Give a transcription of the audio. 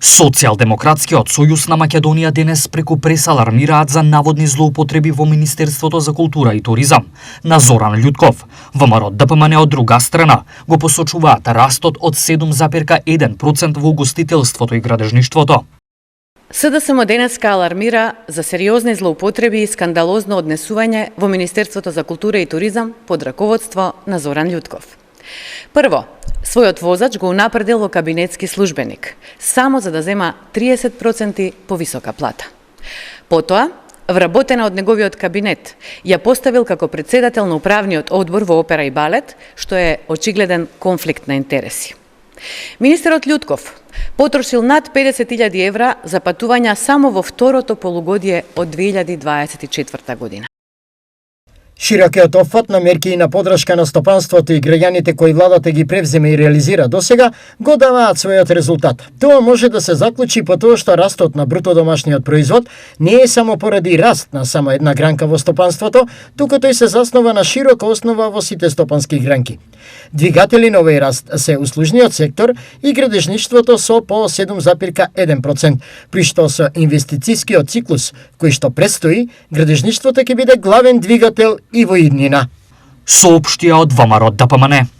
Социјалдемократскиот сојуз на Македонија денес преку прес алармираат за наводни злоупотреби во Министерството за култура и туризам на Зоран Љутков. ВМРО-ДПМН од друга страна го посочуваат растот од 7,1% во угостителството и градежништвото. СДСМ денеска алармира за сериозни злоупотреби и скандалозно однесување во Министерството за култура и туризам под раководство на Зоран Љутков. Прво, својот возач го унапредил во кабинетски службеник, само за да зема 30% повисока плата. Потоа, вработена од неговиот кабинет, ја поставил како председател на управниот одбор во опера и балет, што е очигледен конфликт на интереси. Министерот Љутков потрошил над 50.000 евра за патувања само во второто полугодие од 2024 година. Широкиот опфат на мерки и на подршка на стопанството и граѓаните кои владата ги превземе и реализира досега го даваат својот резултат. Тоа може да се заклучи по тоа што растот на бруто домашниот производ не е само поради раст на само една гранка во стопанството, туку тој се заснова на широка основа во сите стопански гранки. Двигатели на овој раст се услужниот сектор и градежништвото со по 7,1%, при што со инвестицискиот циклус кој што предстои, градежништвото ќе биде главен двигател и во иднина. Соопштија од ВМРО-ДПМН.